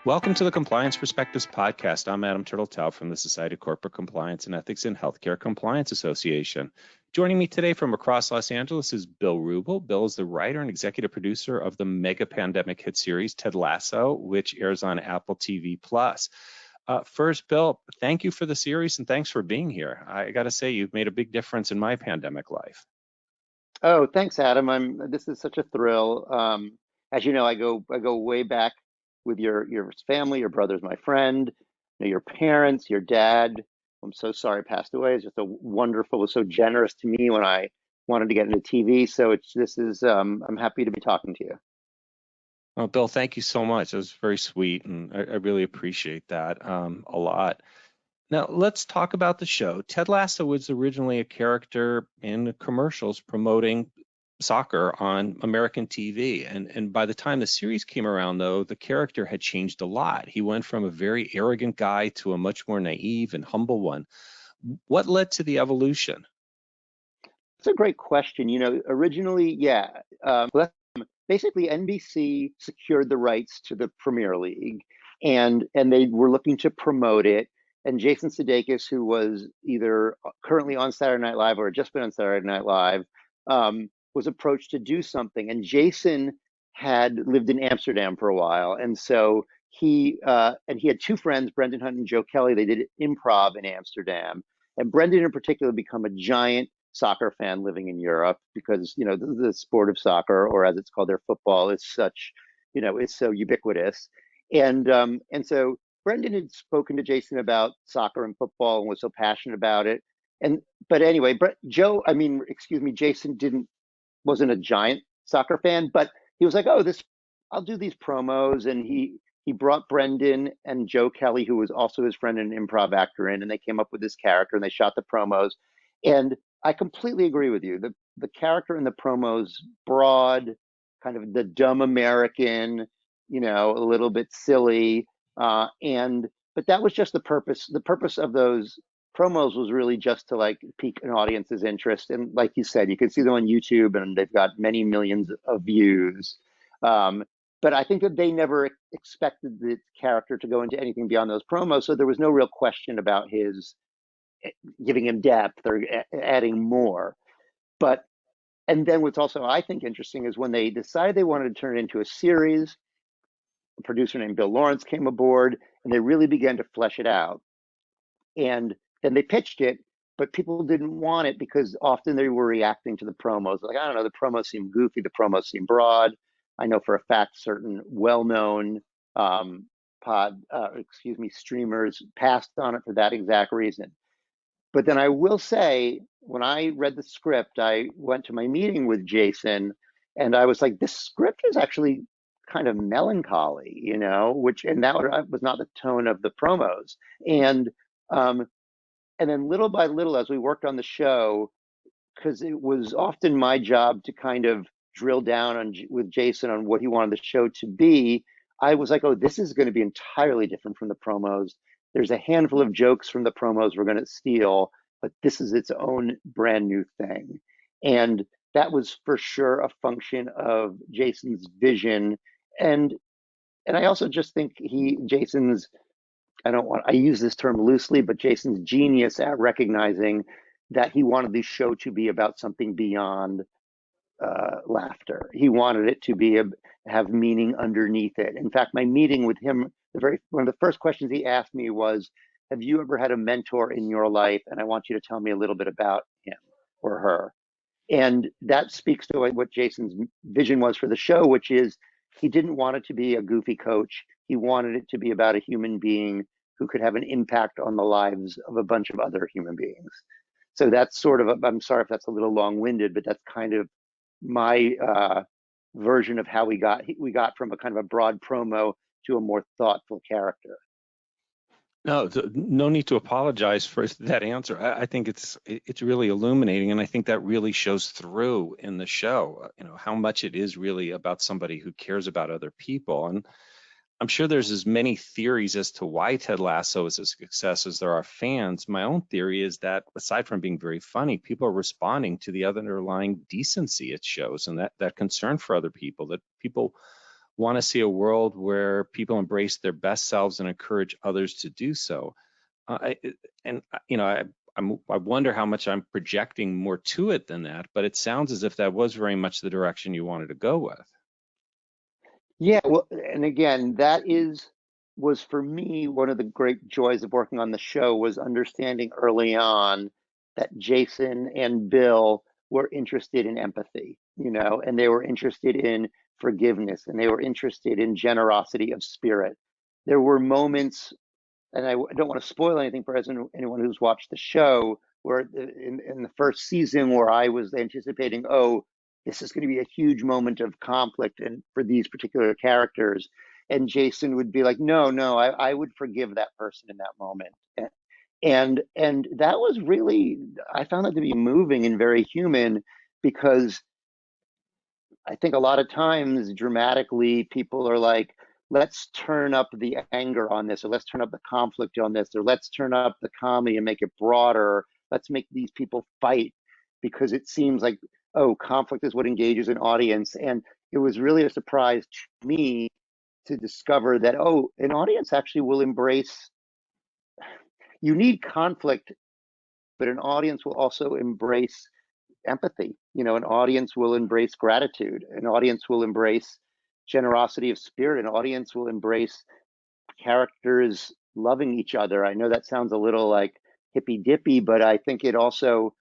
Welcome to the Compliance Perspectives podcast. I'm Adam Turteltaub from the Society of Corporate Compliance and Ethics in Healthcare Compliance Association. Joining me today from across Los Angeles is Bill Wrubel. Bill is the writer and executive producer of the mega pandemic hit series Ted Lasso, which airs on Apple TV+. First, Bill, thank you for the series and thanks for being here. I got to say, you've made a big difference in my pandemic life. Oh, thanks, Adam. This is such a thrill. As you know, I go way back with your family. Your brother's my friend. You know, your parents, your dad. I'm so sorry passed away. It's just was so generous to me when I wanted to get into TV. So I'm happy to be talking to you. Well, Bill, thank you so much. It was very sweet, and I really appreciate that a lot. Now, let's talk about the show. Ted Lasso was originally a character in commercials promoting soccer on American TV. And by the time the series came around, though, the character had changed a lot. He went from a very arrogant guy to a much more naive and humble one. What led to the evolution? It's a great question. You know, originally, basically NBC secured the rights to the Premier League, and they were looking to promote it. And Jason Sudeikis, who was either currently on Saturday Night Live or had just been on Saturday Night Live, was approached to do something. And Jason had lived in Amsterdam for a while, and so he had two friends, Brendan Hunt and Joe Kelly. They did improv in Amsterdam, and Brendan in particular become a giant soccer fan living in Europe because, you know, the sport of soccer, or as it's called there, football, is such, you know, it's so ubiquitous. And so Brendan had spoken to Jason about soccer and football and was so passionate about it. But anyway, Jason wasn't a giant soccer fan, but he was like, oh, I'll do these promos. And he brought Brendan and Joe Kelly, who was also his friend and an improv actor, in, and they came up with this character and they shot the promos. And I completely agree with you. The character in the promos, broad, kind of the dumb American, you know, a little bit silly. But that was just the purpose. The purpose of those promos was really just to like pique an audience's interest. And like you said, you can see them on YouTube and they've got many millions of views. But I think that they never expected the character to go into anything beyond those promos. So there was no real question about his giving him depth or adding more. And then what's also, I think, interesting is when they decided they wanted to turn it into a series, a producer named Bill Lawrence came aboard and they really began to flesh it out. And then they pitched it, but people didn't want it because often they were reacting to the promos. Like, I don't know, the promos seem goofy, the promos seem broad. I know for a fact certain well-known streamers passed on it for that exact reason. But then I will say, when I read the script, I went to my meeting with Jason and I was like, this script is actually kind of melancholy, you know, and that was not the tone of the promos. And then little by little, as we worked on the show, because it was often my job to kind of drill down with Jason on what he wanted the show to be, I was like, oh, this is going to be entirely different from the promos. There's a handful of jokes from the promos we're going to steal, but this is its own brand new thing. And that was for sure a function of Jason's vision. And I also just think Jason's, I use this term loosely, but Jason's genius at recognizing that he wanted the show to be about something beyond laughter. He wanted it to have meaning underneath it. In fact, my meeting with him, one of the first questions he asked me was, have you ever had a mentor in your life? And I want you to tell me a little bit about him or her. And that speaks to what Jason's vision was for the show, which is he didn't want it to be a goofy coach. He wanted it to be about a human being who could have an impact on the lives of a bunch of other human beings. So that's sort of, I'm sorry if that's a little long-winded, but that's kind of my version of how we got from a kind of a broad promo to a more thoughtful character. No, no need to apologize for that answer. I think it's really illuminating, and I think that really shows through in the show. You know, how much it is really about somebody who cares about other people. And I'm sure there's as many theories as to why Ted Lasso is a success as there are fans. My own theory is that aside from being very funny, people are responding to the underlying decency it shows and that concern for other people, that people want to see a world where people embrace their best selves and encourage others to do so. I, and you know, I wonder how much I'm projecting more to it than that, but it sounds as if that was very much the direction you wanted to go with. Yeah, well, and again, was for me one of the great joys of working on the show was understanding early on that Jason and Bill were interested in empathy, and they were interested in forgiveness, and they were interested in generosity of spirit. There were moments, and I don't want to spoil anything for anyone who's watched the show, where in the first season where I was anticipating, oh, this is going to be a huge moment of conflict and for these particular characters. And Jason would be like, no, I would forgive that person in that moment. And that was really, I found that to be moving and very human, because I think a lot of times dramatically people are like, let's turn up the anger on this, or let's turn up the conflict on this, or let's turn up the comedy and make it broader. Let's make these people fight, because it seems like, oh, conflict is what engages an audience. And it was really a surprise to me to discover that, oh, an audience actually will embrace, you need conflict, but an audience will also embrace empathy. An audience will embrace gratitude. An audience will embrace generosity of spirit. An audience will embrace characters loving each other. I know that sounds a little like hippy dippy, but I think it also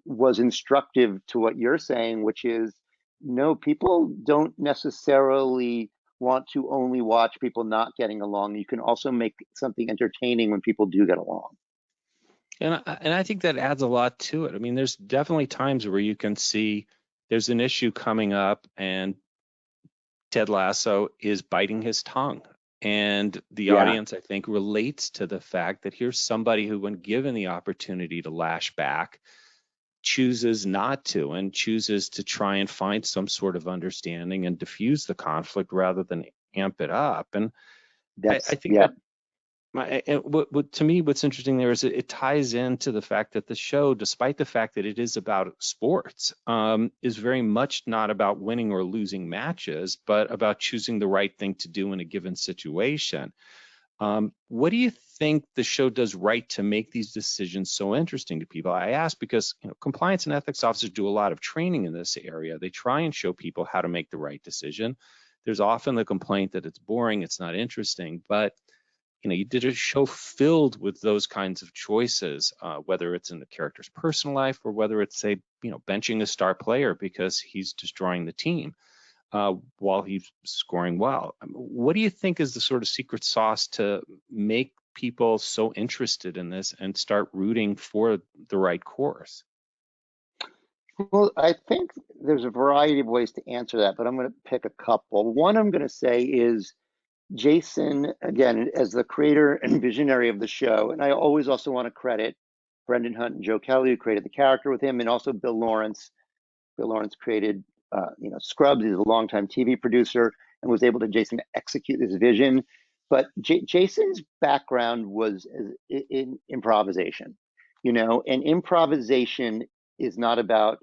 was instructive to what you're saying, which is, no, people don't necessarily want to only watch people not getting along. You can also make something entertaining when people do get along. And I think that adds a lot to it. I mean, there's definitely times where you can see there's an issue coming up and Ted Lasso is biting his tongue. And the Yeah, audience, I think, relates to the fact that here's somebody who, when given the opportunity to lash back, chooses not to and chooses to try and find some sort of understanding and diffuse the conflict rather than amp it up. And I think yeah. that and to me, what's interesting there is it ties into the fact that the show, despite the fact that it is about sports, is very much not about winning or losing matches, but about choosing the right thing to do in a given situation. What do you think the show does right to make these decisions so interesting to people? I ask because compliance and ethics officers do a lot of training in this area. They try and show people how to make the right decision. There's often the complaint that it's boring, it's not interesting, but you did a show filled with those kinds of choices, whether it's in the character's personal life or whether it's, say, benching a star player because he's destroying the team while he's scoring well. What do you think is the sort of secret sauce to make people so interested in this and start rooting for the right course? Well, I think there's a variety of ways to answer that, but I'm going to pick a couple. One I'm going to say is Jason, again, as the creator and visionary of the show, and I always also want to credit Brendan Hunt and Joe Kelly, who created the character with him, and also Bill Lawrence. Bill Lawrence created, Scrubs. He's a longtime TV producer and was able to Jason execute this vision. But Jason's background was in improvisation, and improvisation is not about,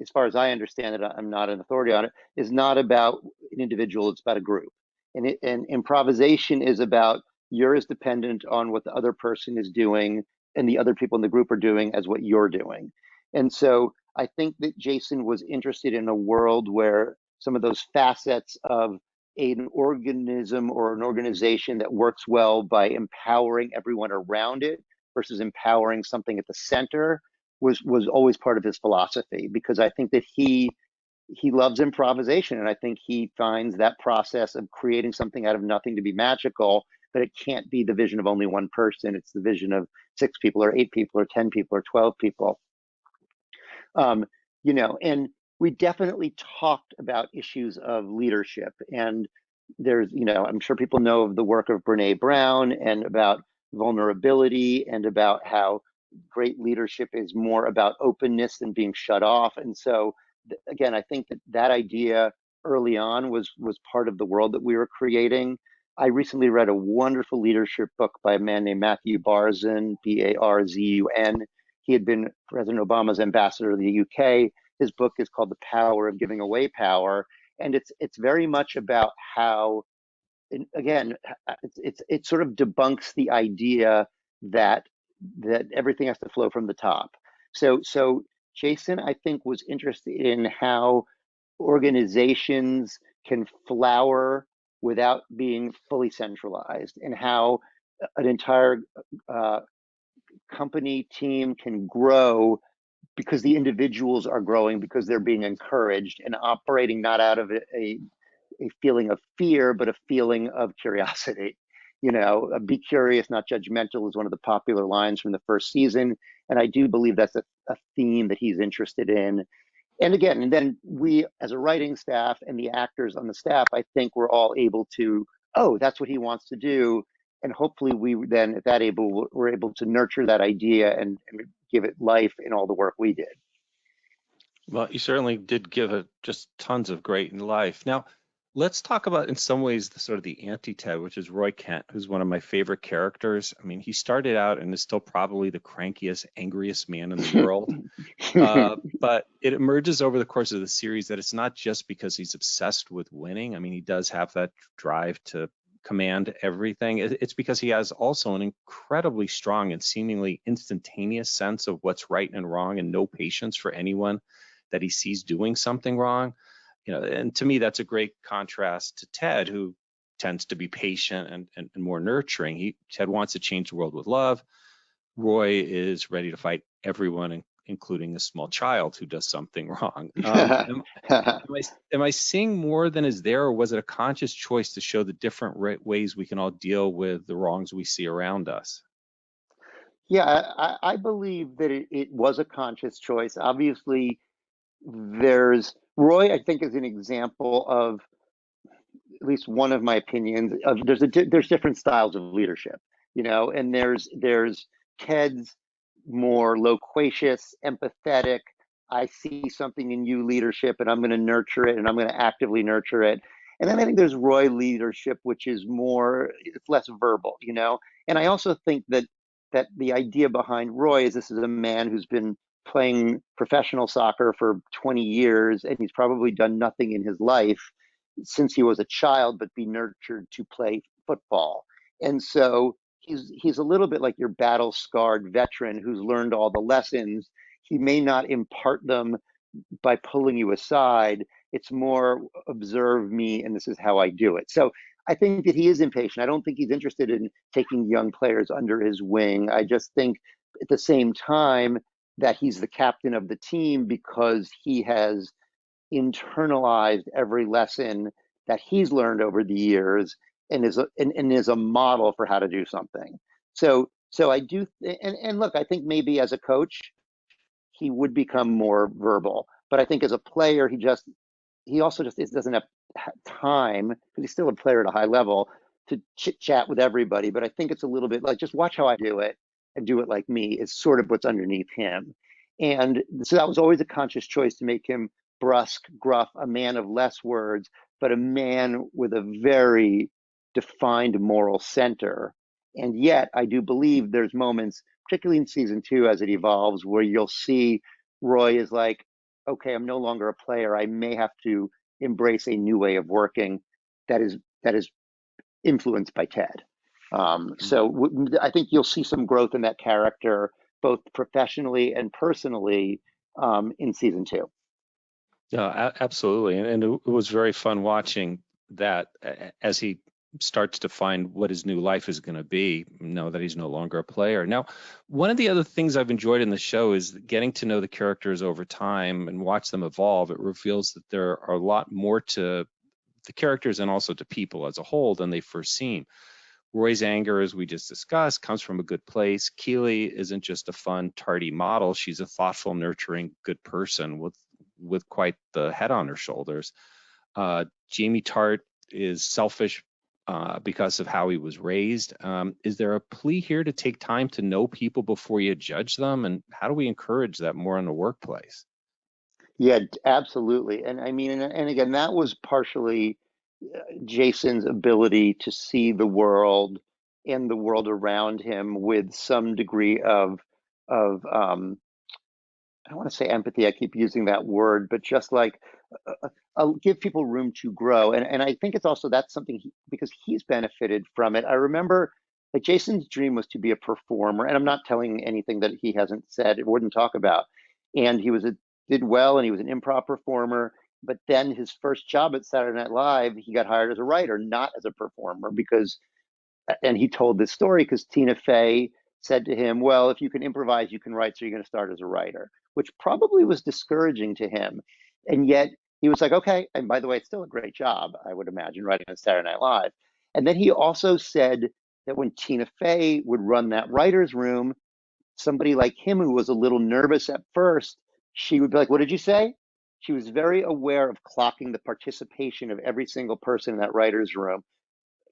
as far as I understand it, I'm not an authority on it, is not about an individual, it's about a group. And improvisation is about, you're as dependent on what the other person is doing and the other people in the group are doing as what you're doing. And so I think that Jason was interested in a world where some of those facets of an organism or an organization that works well by empowering everyone around it versus empowering something at the center was always part of his philosophy, because I think that he loves improvisation, and I think he finds that process of creating something out of nothing to be magical. But it can't be the vision of only one person. It's the vision of 6 people or 8 people or 10 people or 12 people. And we definitely talked about issues of leadership. And there's, I'm sure people know of the work of Brene Brown and about vulnerability and about how great leadership is more about openness than being shut off. And so, again, I think that idea early on was part of the world that we were creating. I recently read a wonderful leadership book by a man named Matthew Barzun, Barzun. He had been President Obama's ambassador to the UK. His book is called The Power of Giving Away Power. and it's very much about how, and again, it sort of debunks the idea that everything has to flow from the top. So Jason, I think, was interested in how organizations can flower without being fully centralized, and how an entire uh, company team can grow because the individuals are growing, because they're being encouraged and operating not out of a feeling of fear, but a feeling of curiosity. Be curious, not judgmental is one of the popular lines from the first season. And I do believe that's a theme that he's interested in. And again, and then we as a writing staff and the actors on the staff, I think we're all able to, oh, that's what he wants to do. And hopefully we then at that able, we're able to nurture that idea and give it life in all the work we did. Well, you certainly did give it just tons of great in life. Now, let's talk about, in some ways, the sort of the anti-Ted, which is Roy Kent, who's one of my favorite characters. I mean, he started out and is still probably the crankiest, angriest man in the world. But it emerges over the course of the series that it's not just because he's obsessed with winning. I mean, he does have that drive to command everything. It's because he has also an incredibly strong and seemingly instantaneous sense of what's right and wrong, and no patience for anyone that he sees doing something wrong. And to me, that's a great contrast to Ted, who tends to be patient and more nurturing. Ted wants to change the world with love. Roy is ready to fight everyone, including a small child who does something wrong. Am I seeing more than is there, or was it a conscious choice to show the different ways we can all deal with the wrongs we see around us? Yeah, I believe that it was a conscious choice. Obviously, there's Roy, I think, is an example of, at least one of my opinions of, there's different styles of leadership, and there's Ted's more loquacious, empathetic, I see something in you leadership, and I'm going to nurture it, and I'm going to actively nurture it. And then I think there's Roy leadership, which is more, it's less verbal, And I also think that the idea behind Roy is this is a man who's been playing professional soccer for 20 years, and he's probably done nothing in his life since he was a child but be nurtured to play football. And so he's a little bit like your battle scarred veteran who's learned all the lessons. He may not impart them by pulling you aside. It's more observe me and this is how I do it. So I think that he is impatient. I don't think he's interested in taking young players under his wing. I just think at the same time that he's the captain of the team because he has internalized every lesson that he's learned over the years and is a model for how to do something. So I do, and look, I think maybe as a coach he would become more verbal, but I think as a player he also just doesn't have time because he's still a player at a high level to chit chat with everybody. But I think it's a little bit like just watch how I do it and do it like me is sort of what's underneath him. And so that was always a conscious choice to make him brusque, gruff, a man of less words, but a man with a very defined moral center. And yet, I do believe there's moments, particularly in season two as it evolves, where you'll see Roy is like, okay, I'm no longer a player. I may have to embrace a new way of working that is influenced by Ted. I think you'll see some growth in that character, both professionally and personally, in season two. Yeah, absolutely. And it was very fun watching that as he starts to find what his new life is going to be, know that he's no longer a player. Now, one of the other things I've enjoyed in the show is getting to know the characters over time and watch them evolve. It reveals that there are a lot more to the characters and also to people as a whole than they first seem. Roy's anger, as we just discussed, comes from a good place. Keely isn't just a fun, tardy model. She's a thoughtful, nurturing, good person with quite the head on her shoulders. Jamie Tart is selfish because of how he was raised. Is there a plea here to take time to know people before you judge them? And how do we encourage that more in the workplace? Yeah, absolutely. And I mean, and again, that was partially Jason's ability to see the world and the world around him with some degree of I don't want to say empathy, I keep using that word, but just like give people room to grow. And I think it's also that's something because he's benefited from it. I remember like Jason's dream was to be a performer, and I'm not telling anything that he hasn't said or wouldn't talk about. And he did well, and he was an improv performer. But then his first job at Saturday Night Live, he got hired as a writer, not as a performer, because and he told this story because Tina Fey said to him, well, if you can improvise, you can write, so you're going to start as a writer, which probably was discouraging to him. And yet he was like, okay. And by the way, it's still a great job, I would imagine, writing on Saturday Night Live. And then he also said that when Tina Fey would run that writer's room, somebody like him who was a little nervous at first, she would be like, what did you say? She was very aware of clocking the participation of every single person in that writer's room,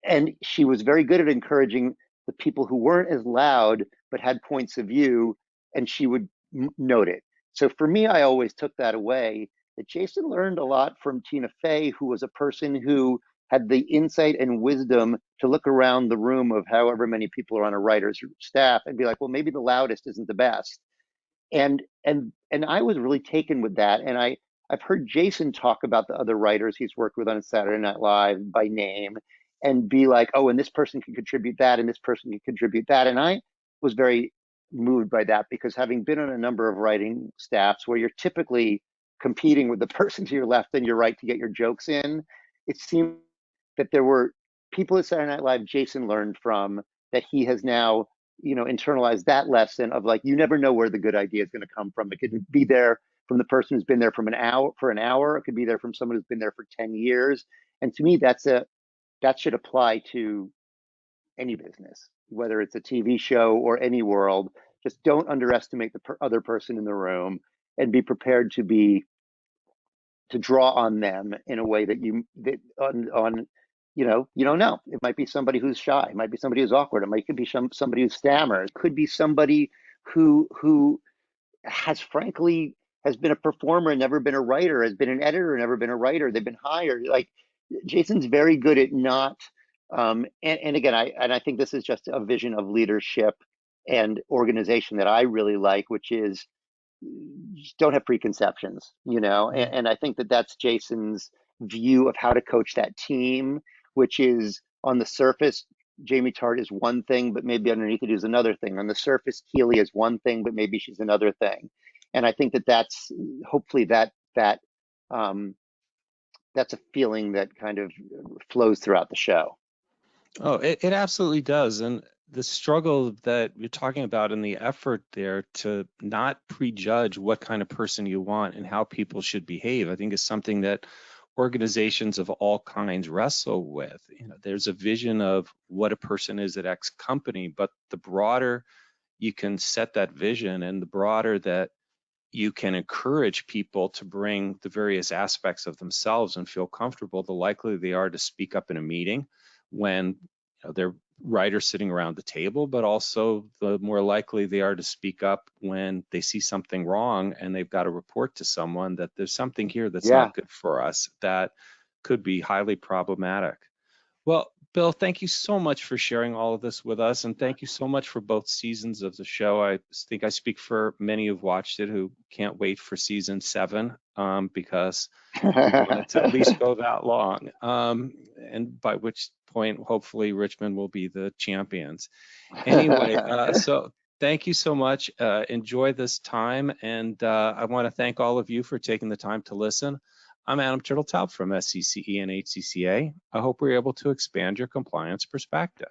and she was very good at encouraging the people who weren't as loud but had points of view, and she would note it. So for me, I always took that away, that Jason learned a lot from Tina Fey, who was a person who had the insight and wisdom to look around the room of however many people are on a writer's staff and be like, well, maybe the loudest isn't the best. And I was really taken with that. And I've heard Jason talk about the other writers he's worked with on Saturday Night Live by name and be like, oh, and this person can contribute that, and this person can contribute that. And I was very moved by that because having been on a number of writing staffs where you're typically competing with the person to your left and your right to get your jokes in, it seemed that there were people at Saturday Night Live Jason learned from that he has now internalize that lesson of like, you never know where the good idea is going to come from. It could be there from the person who's been there from an hour for an hour. It could be there from someone who's been there for 10 years. And to me, that should apply to any business, whether it's a TV show or any world. Just don't underestimate the other person in the room and be prepared to draw on them in a way that you don't know. It might be somebody who's shy. It might be somebody who's awkward. It might could be somebody who stammers. It could be somebody who has frankly has been a performer and never been a writer, has been an editor and never been a writer. They've been hired. Like Jason's very good at not. And again, I think this is just a vision of leadership and organization that I really like, which is just don't have preconceptions, and I think that that's Jason's view of how to coach that team, which is on the surface, Jamie Tart is one thing, but maybe underneath it is another thing. On the surface, Keely is one thing, but maybe she's another thing. And I think that that's hopefully um, that's a feeling that kind of flows throughout the show. Oh, it absolutely does. And the struggle that you're talking about and the effort there to not prejudge what kind of person you want and how people should behave, I think is something that organizations of all kinds wrestle with. There's a vision of what a person is at X company, but the broader you can set that vision and the broader that you can encourage people to bring the various aspects of themselves and feel comfortable, the likely they are to speak up in a meeting when they're writers sitting around the table, but also the more likely they are to speak up when they see something wrong and they've got to report to someone that there's something here that's Yeah. not good for us that could be highly problematic. Well, Bill, thank you so much for sharing all of this with us, and thank you so much for both seasons of the show. I think I speak for many who've watched it who can't wait for season 7 because we want it to at least go that long, and by which point, hopefully, Richmond will be the champions. Anyway, so thank you so much. Enjoy this time, and I want to thank all of you for taking the time to listen. I'm Adam Turteltaub from SCCE and HCCA. I hope we're able to expand your compliance perspective.